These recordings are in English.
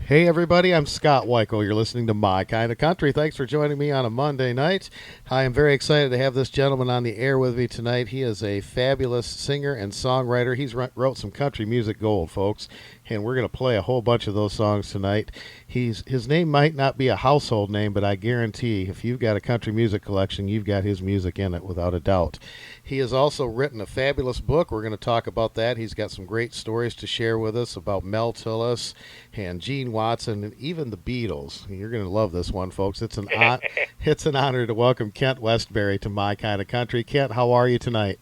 Hey everybody, I'm Scott Wikle. You're listening to My Kind of Country. Thanks for joining me on a Monday night. I am very excited to have this gentleman on the air with me tonight. He is a fabulous singer and songwriter. He's wrote some country music gold, folks, and we're going to play a whole bunch of those songs tonight. His name might not be a household name, but I guarantee if you've got a country music collection, you've got his music in it without a doubt. He has also written a fabulous book. We're going to talk about that. He's got some great stories to share with us about Mel Tillis and Gene Watson and even the Beatles. You're going to love this one, folks. It's an honor to welcome Kent Westberry to My Kind of Country. Kent, how are you tonight?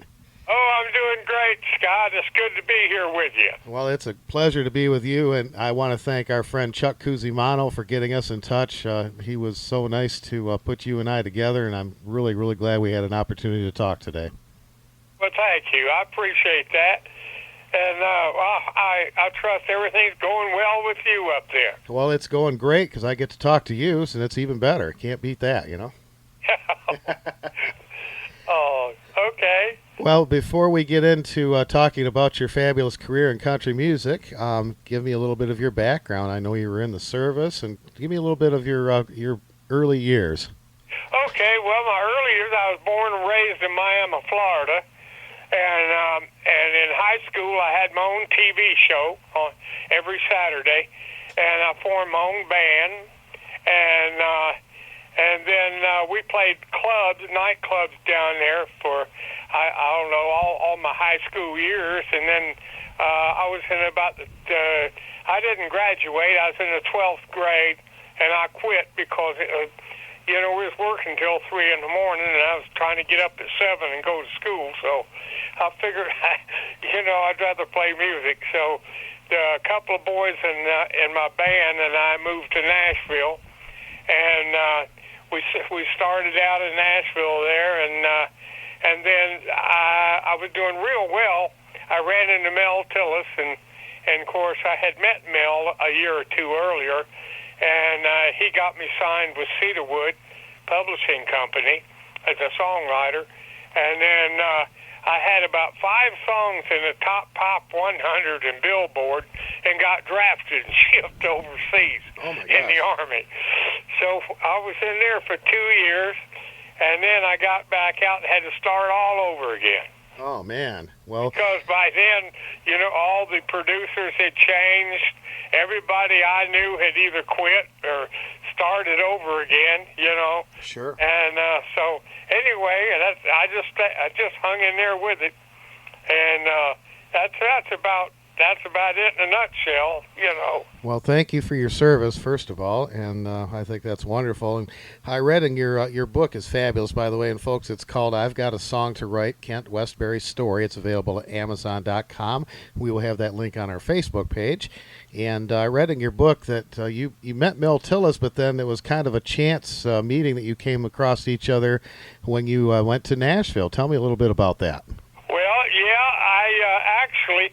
Oh, I'm doing great, Scott. It's good to be here with you. Well, it's a pleasure to be with you, and I want to thank our friend Chuck Cusimano for getting us in touch. He was so nice to put you and I together, and I'm really, really glad we had an opportunity to talk today. Well, thank you. I appreciate that. And I trust everything's going well with you up there. Well, it's going great because I get to talk to you, so that's even better. Can't beat that, you know? Oh, okay. Well, before we get into talking about your fabulous career in country music, give me a little bit of your background. I know you were in the service, and give me a little bit of your early years. Okay, well, my early years, I was born and raised in Miami, Florida. And in high school, I had my own TV show on every Saturday, and I formed my own band, and then we played nightclubs down there for I don't know all my high school years, and then I was in I didn't graduate. I was in the 12th grade, and I quit because we was working till 3 in the morning, and I was trying to get up at 7 and go to school. So I figured, I'd rather play music. So a couple of boys in my band and I moved to Nashville, and we started out in Nashville there, and then I was doing real well. I ran into Mel Tillis, and of course I had met Mel a year or two earlier. And he got me signed with Cedarwood Publishing Company as a songwriter. And then I had about 5 songs in the top pop 100 in Billboard and got drafted and shipped overseas in the Army. So I was in there for 2 years, and then I got back out and had to start all over again. Oh, man. Well, because by then, all the producers had changed. Everybody I knew had either quit or started over again, Sure. And so anyway, I just hung in there with it, and that's about it in a nutshell, Well, thank you for your service, first of all, and I think that's wonderful. And I read in your book is fabulous, by the way, and folks, it's called "I've Got a Song to Write: Kent Westberry's Story." It's available at Amazon.com. We will have that link on our Facebook page. And I read in your book that you met Mel Tillis, but then it was kind of a chance meeting that you came across each other when you went to Nashville. Tell me a little bit about that. Well, yeah, I actually,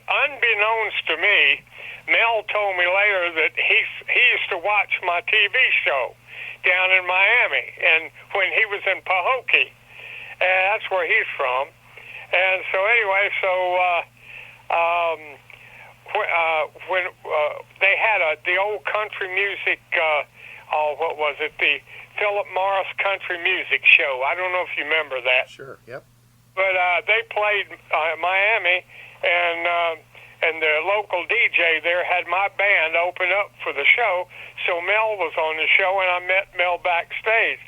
unbeknownst to me, Mel told me later that he used to watch my TV show down in Miami, and when he was in Pahokee, and that's where he's from. And so anyway, when they had the old country music, what was it? The Philip Morris Country Music Show. I don't know if you remember that. Sure. Yep. But they played Miami, and the local DJ there had my band open up for the show. So Mel was on the show, and I met Mel backstage,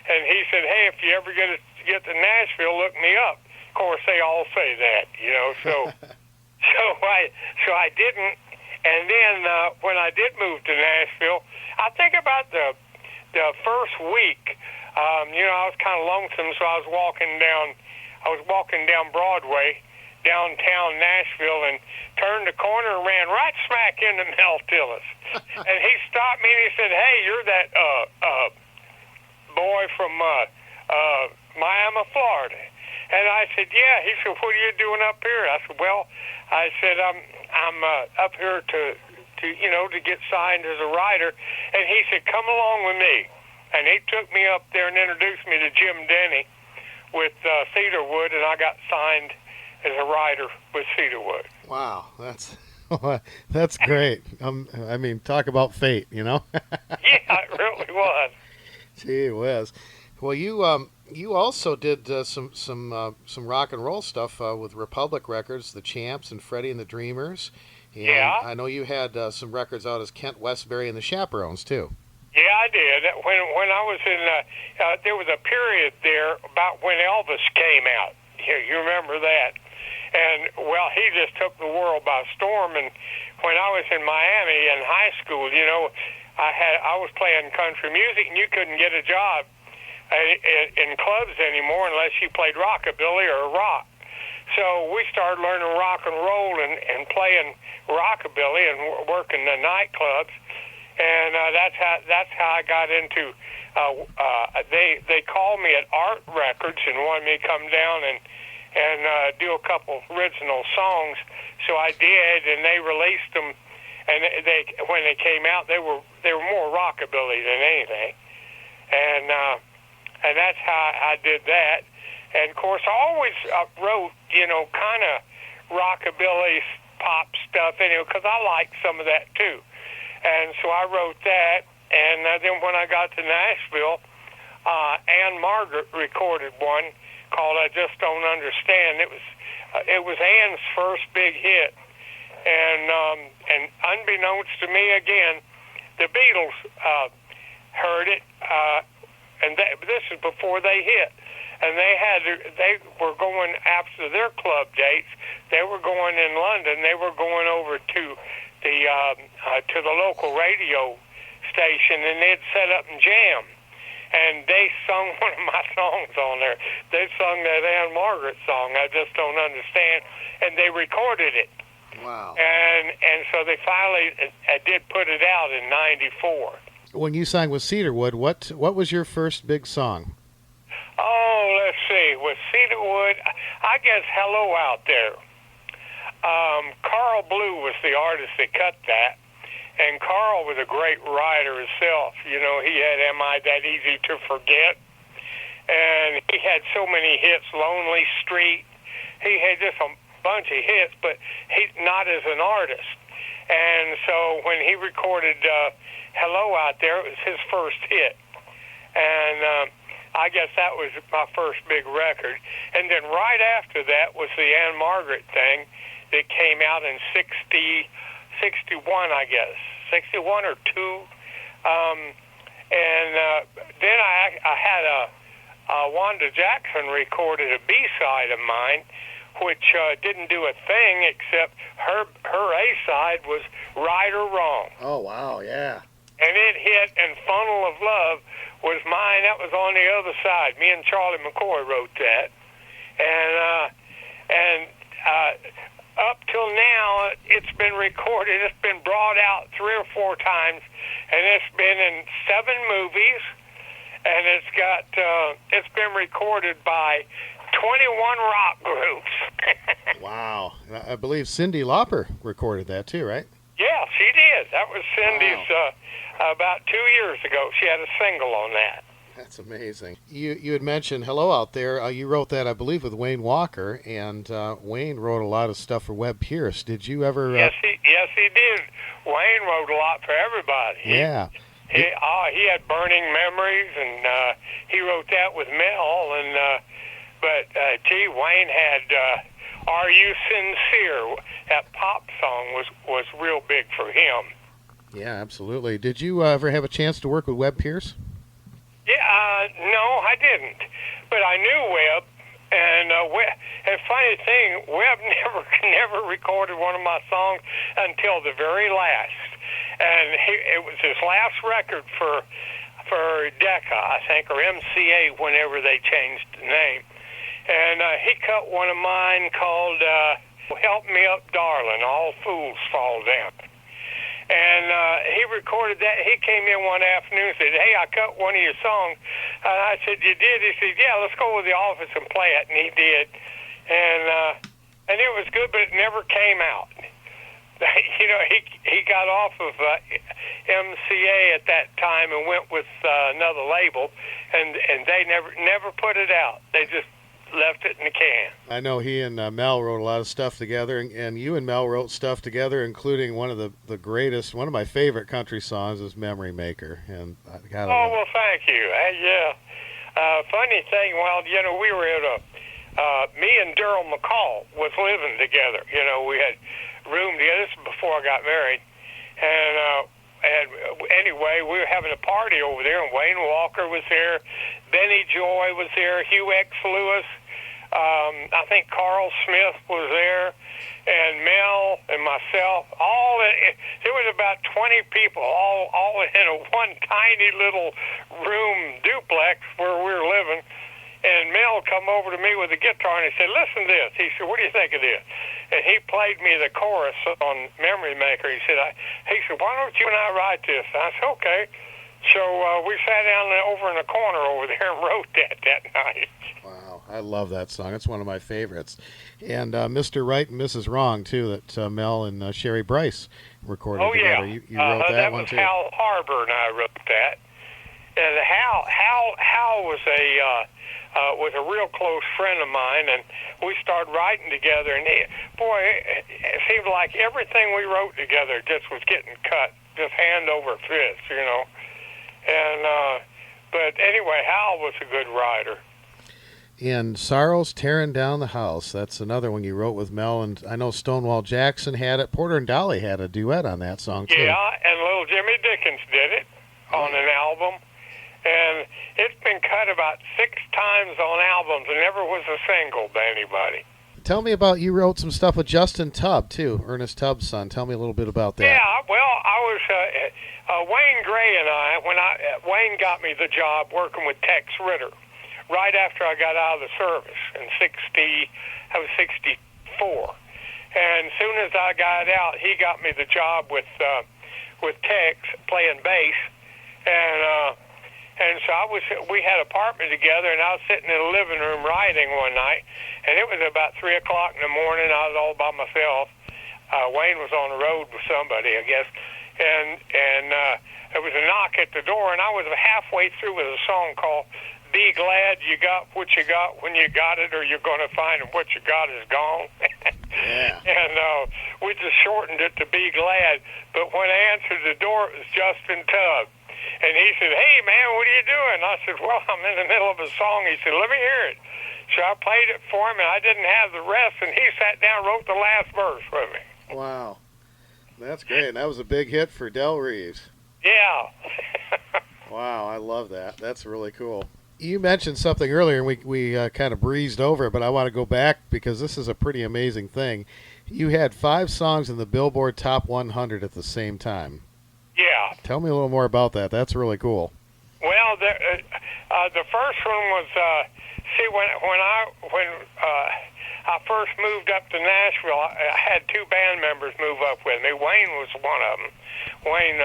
and he said, "Hey, if you ever get to Nashville, look me up." Of course, they all say that, So. So I didn't, and then when I did move to Nashville, I think about the first week, I was kind of lonesome, so I was walking down Broadway, downtown Nashville, and turned the corner and ran right smack into Mel Tillis, and he stopped me and he said, "Hey, you're that boy from Miami, Florida." And I said, "Yeah." He said, "What are you doing up here?" I said, "Well," I said, I'm up here to get signed as a writer." And he said, "Come along with me." And he took me up there and introduced me to Jim Denny with Cedarwood, and I got signed as a writer with Cedarwood. Wow, that's That's great. I mean, talk about fate, you know? Yeah, it really was. Gee whiz. Well, you also did some rock and roll stuff with Republic Records, the Champs, and Freddie and the Dreamers, and Yeah. I know you had some records out as Kent Westberry and the Chaperones too. Yeah, I did. When I was in, there was a period there about when Elvis came out. You remember that? And well, he just took the world by storm. And when I was in Miami in high school, I was playing country music, and you couldn't get a job in clubs anymore unless you played rockabilly or rock. So we started learning rock and roll and playing rockabilly and working the nightclubs. And that's how I got into. They called me at Art Records and wanted me to come down and do a couple original songs. So I did, and they released them. And when they came out, they were more rockabilly than anything. And that's how I did that. And of course, I always wrote, kind of rockabilly pop stuff, because I liked some of that too. And so I wrote that, and then when I got to Nashville, Ann Margaret recorded one called "I Just Don't Understand." It was Ann's first big hit, and unbeknownst to me, again, the Beatles heard it, and this is before they hit, and they were going after their club dates. They were going in London. They were going over to the local radio station, and they'd set up and jam. And they sung one of my songs on there. They sung that Ann Margaret song, "I Just Don't Understand," and they recorded it. Wow. And so they finally did put it out in '94. When you sang with Cedarwood, what was your first big song? Oh, let's see. With Cedarwood, I guess "Hello Out There." Carl Blue was the artist that cut that, and Carl was a great writer himself. He had "Am I That Easy to Forget?" and he had so many hits, "Lonely Street." He had just a bunch of hits, but he not as an artist. And so when he recorded "Hello Out There," it was his first hit, and I guess that was my first big record. And then right after that was the Ann Margaret thing that came out in 61, I guess, 61 or 2. Then I had Wanda Jackson recorded a B-side of mine, which didn't do a thing except her A-side was "Right or Wrong." Oh, wow, yeah. And it hit, and "Funnel of Love" was mine. That was on the other side. Me and Charlie McCoy wrote that. And up till now, it's been recorded. It's been brought out 3 or 4 times, and it's been in 7 movies, and it's been recorded by 21 rock groups. Wow. I believe Cyndi Lauper recorded that too, right? Yeah, she did. That was Cindy's about 2 years ago. She had a single on that. That's amazing. You had mentioned "Hello Out There." You wrote that, I believe, with Wayne Walker, and Wayne wrote a lot of stuff for Webb Pierce. Did you ever? Yes, he did. Wayne wrote a lot for everybody. Yeah. He had "Burning Memories," and he wrote that with Mel. But Wayne had "Are You Sincere?" That pop song was real big for him. Yeah, absolutely. Did you ever have a chance to work with Webb Pierce? Yeah, no, I didn't. But I knew Webb, and a funny thing, Webb never recorded one of my songs until the very last. And it was his last record for Decca, I think, or MCA, whenever they changed the name. And he cut one of mine called "Help Me Up, Darling, All Fools Fall Down." And he recorded that. He came in one afternoon and said, "Hey, I cut one of your songs." And I said, "You did?" He said, "Yeah, let's go to the office and play it." And he did. And it was good, but it never came out. He got off of MCA at that time and went with another label, and they never put it out. They just left it in the can. I know he and Mel wrote a lot of stuff together, and you and Mel wrote stuff together, including one of the greatest, one of my favorite country songs is Memory Maker. And I gotta Oh, well, thank you. Yeah. Funny thing, well, we were at me and Daryl McCall was living together. We had room together. This is before I got married. And anyway, we were having a party over there, and Wayne Walker was there, Benny Joy was there, Hugh X. Lewis, I think Carl Smith was there, and Mel and myself. There was about 20 people, all in one tiny little room duplex where we were living. And Mel come over to me with a guitar, and he said, "Listen to this." He said, "What do you think of this?" And he played me the chorus on Memory Maker. He said, "Why don't you and I write this?" And I said, "Okay." So we sat down over in the corner over there and wrote that night. Wow, I love that song. It's one of my favorites. And Mr. Right and Mrs. Wrong, too, that Mel and Sherry Bryce recorded together. You wrote that one, too. That was Hal Harbor, and I wrote that. And Hal was a real close friend of mine, and we started writing together. And it seemed like everything we wrote together just was getting cut, just hand over fist, And but anyway, Hal was a good writer. And Sorrow's Tearing Down the House. That's another one you wrote with Mel, and I know Stonewall Jackson had it. Porter and Dolly had a duet on that song, too. Yeah, and little Jimmy Dickens did it on an album. And it's been cut about 6 times on albums and never was a single by anybody. Tell me about, you wrote some stuff with Justin Tubb, too, Ernest Tubb's son. Tell me a little bit about that. Yeah, well, I was, Wayne Gray and Wayne got me the job working with Tex Ritter right after I got out of the service in I was 64. And as soon as I got out, he got me the job with Tex playing bass. And so we had an apartment together, and I was sitting in the living room writing one night, and it was about 3 o'clock in the morning. I was all by myself. Wayne was on the road with somebody, I guess, and there was a knock at the door, and I was halfway through with a song called "Be Glad You Got What You Got When You Got It, or You're Going to Find What You Got Is Gone." Yeah. And we just shortened it to "Be Glad," but when I answered the door, it was Justin Tubb. And he said, "Hey, man, what are you doing?" I said, "Well, I'm in the middle of a song." He said, "Let me hear it." So I played it for him, and I didn't have the rest, and he sat down and wrote the last verse for me. Wow. That's great. And that was a big hit for Del Reeves. Yeah. Wow, I love that. That's really cool. You mentioned something earlier, and we kind of breezed over it, but I want to go back because this is a pretty amazing thing. You had 5 songs in the Billboard Top 100 at the same time. Yeah. Tell me a little more about that. That's really cool. Well, the first one was when I first moved up to Nashville. I had 2 band members move up with me. Wayne was one of them. Wayne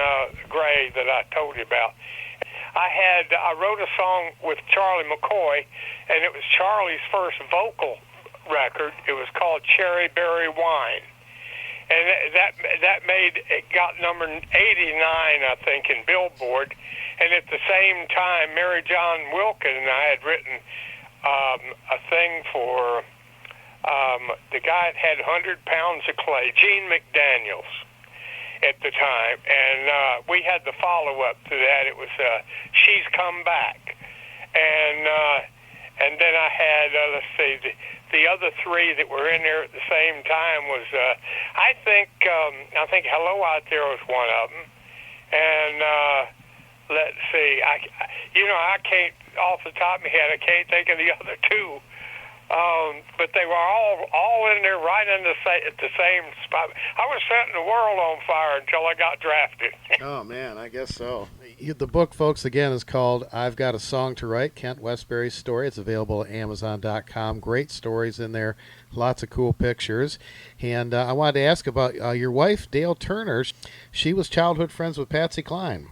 Gray that I told you about. I wrote a song with Charlie McCoy, and it was Charlie's first vocal record. It was called "Cherry Berry Wine." And it got number 89, I think, in Billboard. And at the same time, Mary John Wilkin and I had written a thing for the guy that had 100 Pounds of Clay, Gene McDaniels, at the time. And we had the follow-up to that. It was "She's Come Back." And then I had, the other 3 that were in there at the same time was, I think "Hello Out There" was one of them. And let's see, I can't, off the top of my head, I can't think of the other 2. But they were all in there right at the same spot. I was setting the world on fire until I got drafted. Oh, man, I guess so. The book, folks, again, is called "I've Got a Song to Write," Kent Westberry's story. It's available at Amazon.com. Great stories in there, lots of cool pictures. And I wanted to ask about your wife, Dale Turner. She was childhood friends with Patsy Cline.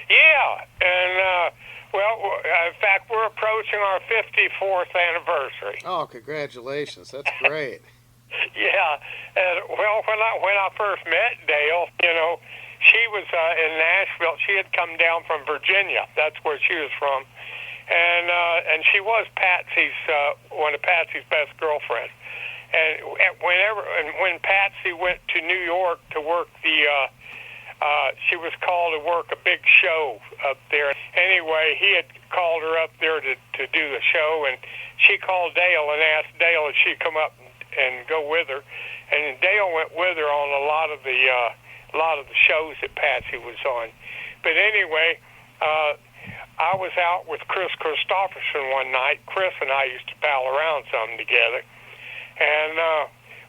Yeah, and in fact, we're approaching our 54th anniversary. Oh, congratulations! That's great. Yeah, and when I first met Dale, she was in Nashville. She had come down from Virginia. That's where she was from, and she was Patsy's one of Patsy's best girlfriends. And when Patsy went to New York to work she was called to work a big show up there. Anyway, he had called her up there to do the show, and she called Dale and asked Dale if she'd come up and go with her. And Dale went with her on a lot of the shows that Patsy was on. But anyway, I was out with Chris Christopherson one night. Chris and I used to pal around some together. And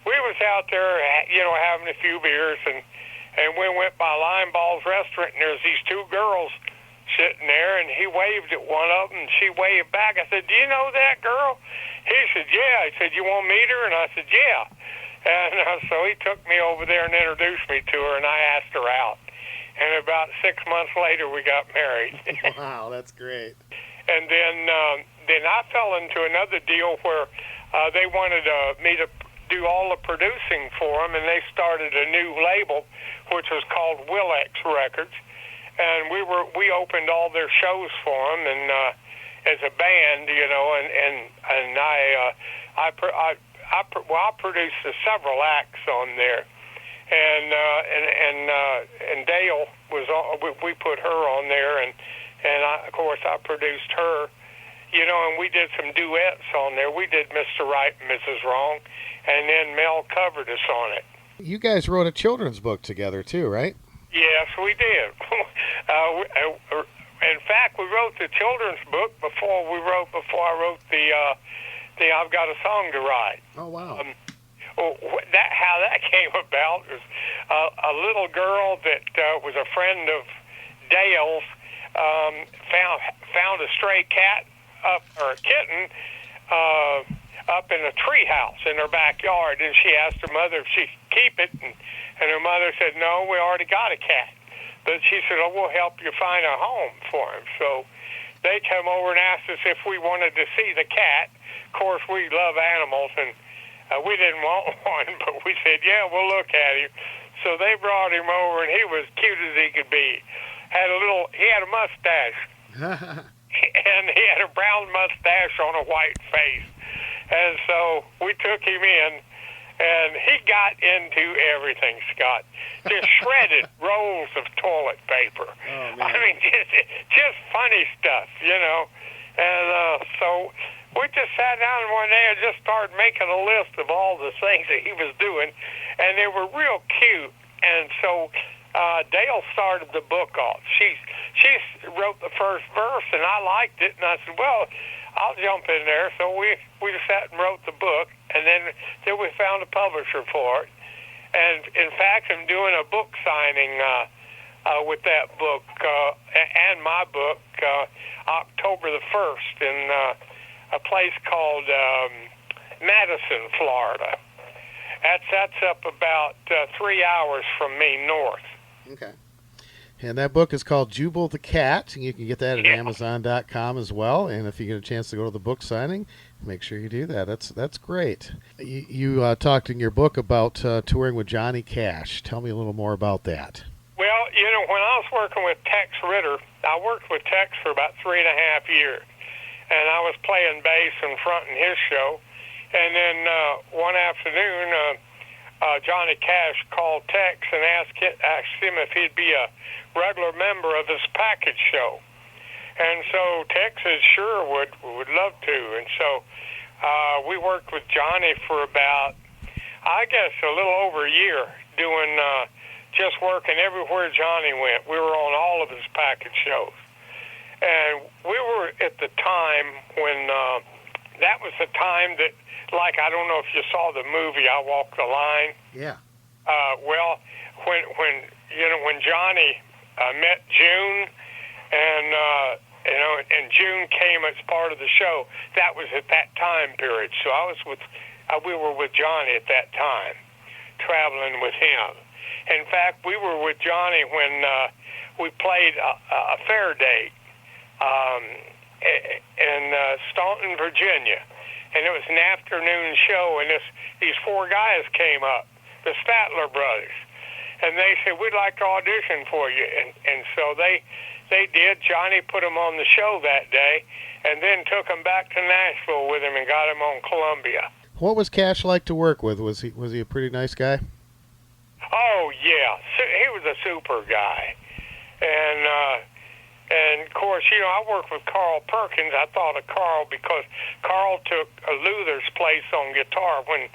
we was out there, having a few beers, and we went by Limeball's restaurant, and there's these two girls sitting there, and he waved at one of them, and she waved back. I said, "Do you know that girl?" He said, "Yeah." He said, "You want to meet her?" And I said, "Yeah." And so he took me over there and introduced me to her, and I asked her out. And about 6 months later, we got married. Wow, that's great. And then I fell into another deal where they wanted me to do all the producing for them, and they started a new label, which was called Willex Records, and we opened all their shows for them, and as a band, and I produced several acts on there, and Dale was we put her on there, and of course I produced her. And we did some duets on there. We did Mr. Right and Mrs. Wrong, and then Mel covered us on it. You guys wrote a children's book together, too, right? Yes, we did. In fact, we wrote the children's book before I wrote the I've Got a Song to Write. Oh, wow. How that came about was a little girl that was a friend of Dale's found a stray cat or a kitten up in a tree house in her backyard, and she asked her mother if she could keep it, and her mother said, "No, we already got a cat." But she said, "Oh, we'll help you find a home for him." So they came over and asked us if we wanted to see the cat. Of course, we love animals, and we didn't want one, but we said, "Yeah, we'll look at him." So they brought him over, and he was cute as he could be. He had a mustache. And he had a brown mustache on a white face. And so we took him in, and he got into everything, Scott. Just shredded rolls of toilet paper. Oh, man. I mean, just funny stuff, And so we just sat down one day and just started making a list of all the things that he was doing, and they were real cute. And so Dale started the book off. She wrote the first verse, and I liked it, and I said, "Well, I'll jump in there." So we just sat and wrote the book, and then we found a publisher for it. And in fact, I'm doing a book signing with that book and my book October the 1st in a place called Madison, Florida. That's up about 3 hours from me north. Okay. And that book is called Jubal the Cat. You can get that at Amazon.com as well. And if you get a chance to go to the book signing, make sure you do that. That's great. You talked in your book about touring with Johnny Cash. Tell me a little more about that. Well, when I was working with Tex Ritter, I worked with Tex for about 3.5 years. And I was playing bass and fronting his show. And then one afternoon, Johnny Cash called Tex and asked him if he'd be a regular member of his package show. And so Tex said, "Sure, would love to." And so we worked with Johnny for about, I guess, a little over a year, doing just working everywhere Johnny went. We were on all of his package shows. And we were at the time when that was the time that, like, I don't know if you saw the movie I Walk the Line. Yeah. Well, when Johnny met June, and June came as part of the show, that was at that time period. So we were with Johnny at that time, traveling with him. In fact, we were with Johnny when we played a fair date in Staunton, Virginia. And it was an afternoon show, and these four guys came up, the Statler brothers. and they said, we'd like to audition for you. And so they did. Johnny put them on the show that day, and then took them back to Nashville with him and got him on Columbia. What was Cash like to work with? Was he a pretty nice guy? Oh, yeah. He was a super guy. And of course, you know, I worked with Carl Perkins. I thought of Carl because Carl took Luther's place on guitar when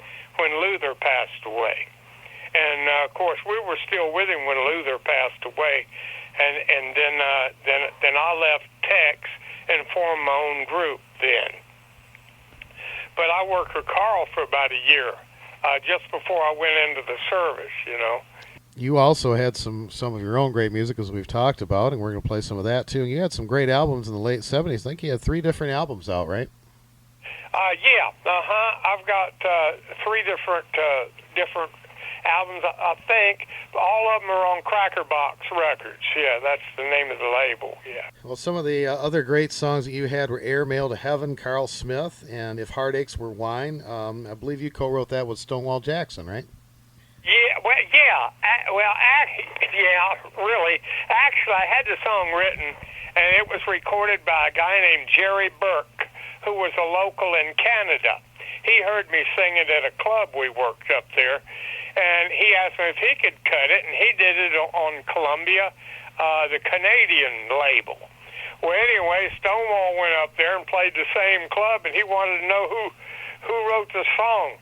Luther passed away. And of course, we were still with him when Luther passed away. And then I left Tex and formed my own group then. But I worked with Carl for about a year, just before I went into the service, you know. You also had some of your own great music, as we've talked about, and we're going to play some of that too. And you had some great albums in the late 70s. I think you had 3 different albums out, right? Yeah. I've got 3 different albums. I think all of them are on Cracker Box Records. Yeah, that's the name of the label. Yeah. Well, some of the other great songs that you had were "Airmail to Heaven," Carl Smith, and "If Heartaches Were Wine." I believe you co-wrote that with Stonewall Jackson, right? Yeah, really. Actually, I had the song written, and it was recorded by a guy named Jerry Burke, who was a local in Canada. He heard me sing it at a club we worked up there, and he asked me if he could cut it, and he did it on Columbia, the Canadian label. Well, anyway, Stonewall went up there and played the same club, and he wanted to know who wrote the song.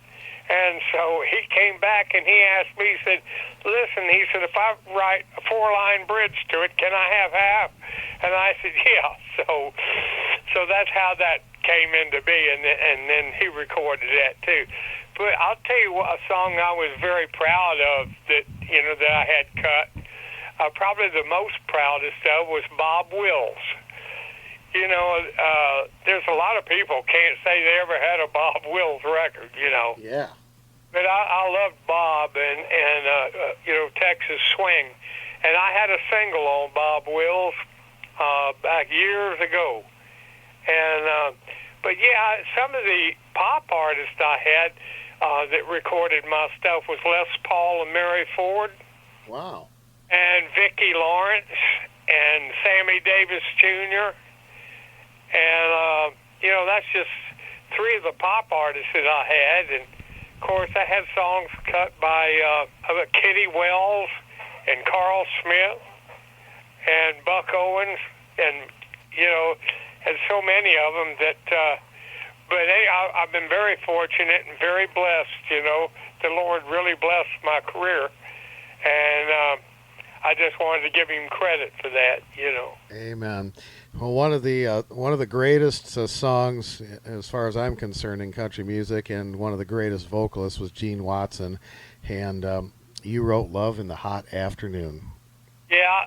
And so he came back and he asked me, he said, listen, he said, if I write a 4-line bridge to it, can I have half? And I said, yeah. So that's how that came into be, and then he recorded that too. But I'll tell you what, a song I was very proud of that I had cut. Probably the most proudest of was Bob Wills. You know, there's a lot of people can't say they ever had a Bob Wills record, you know. Yeah. But I loved Bob and Texas Swing. And I had a single on Bob Wills back years ago. And but yeah, some of the pop artists I had that recorded my stuff was Les Paul and Mary Ford. Wow. And Vicki Lawrence and Sammy Davis Jr. And, that's just 3 of the pop artists that I had. And, of course, I had songs cut by Kitty Wells and Carl Smith and Buck Owens and, and so many of them that, but hey, I've been very fortunate and very blessed, The Lord really blessed my career. And I just wanted to give him credit for that, Amen. Well, one of the greatest songs, as far as I'm concerned, in country music, and one of the greatest vocalists was Gene Watson, and you wrote "Love in the Hot Afternoon." Yeah,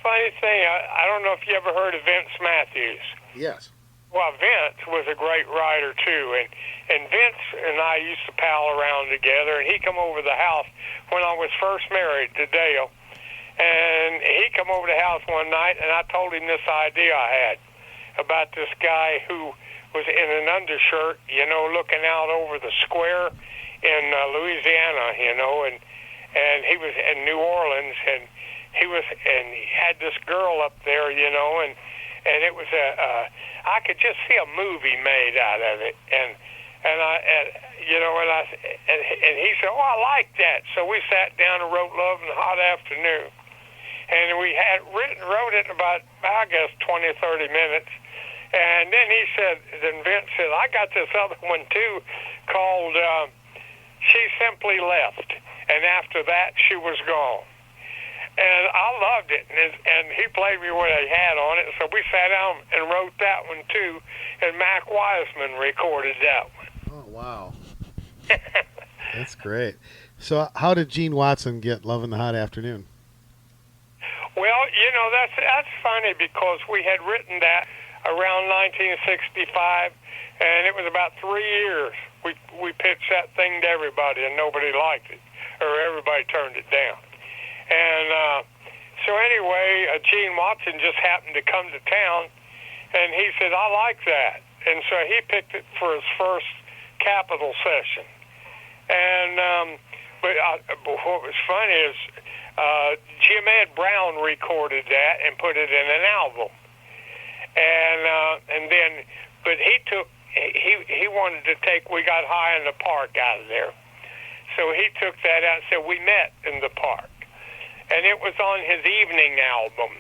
funny thing, I don't know if you ever heard of Vince Matthews. Yes. Well, Vince was a great writer too, and Vince and I used to pal around together, and he come over to the house when I was first married to Dale. And he come over to the house one night, and I told him this idea I had about this guy who was in an undershirt, looking out over the square in Louisiana, and he was in New Orleans, and he had this girl up there, and it was I could just see a movie made out of it, and he said, "Oh, I like that." So we sat down and wrote "Love in the Hot Afternoon." And we had wrote it in about, I guess, 20 or 30 minutes. And then Vince said, I got this other one too called She Simply Left. And after that, she was gone. And I loved it. And he played me what he had on it. So we sat down and wrote that one too. And Mac Wiseman recorded that one. Oh, wow. That's great. So how did Gene Watson get "Love in the Hot Afternoon"? Well, that's funny because we had written that around 1965, and it was about 3 years. We pitched that thing to everybody, and nobody liked it, or everybody turned it down. And so anyway, Gene Watson just happened to come to town, and he said, I like that. And so he picked it for his first Capitol session. And but what was funny is Jim Ed Brown recorded that and put it in an album, and then, but he wanted to take "We Got High in the Park" out of there, so he took that out and said "We Met in the Park," and it was on his evening album,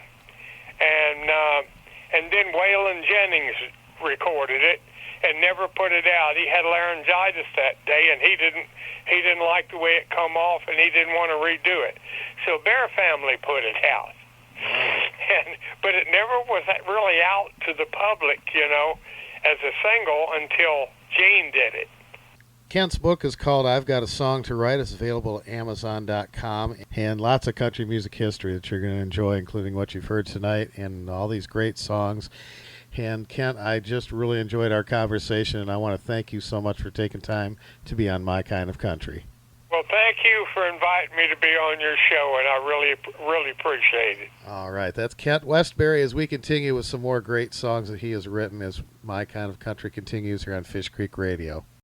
and then Waylon Jennings recorded it and never put it out. He had laryngitis that day, and he didn't like the way it come off, and he didn't want to redo it. So Bear Family put it out, but it never was really out to the public, as a single until Gene did it. Kent's book is called I've Got a Song to Write. It's available at Amazon.com, and lots of country music history that you're going to enjoy, including what you've heard tonight and all these great songs. And Kent, I just really enjoyed our conversation, and I want to thank you so much for taking time to be on My Kind of Country. Well, thank you for inviting me to be on your show, and I really appreciate it. All right, that's Kent Westberry as we continue with some more great songs that he has written as My Kind of Country continues here on Fish Creek Radio.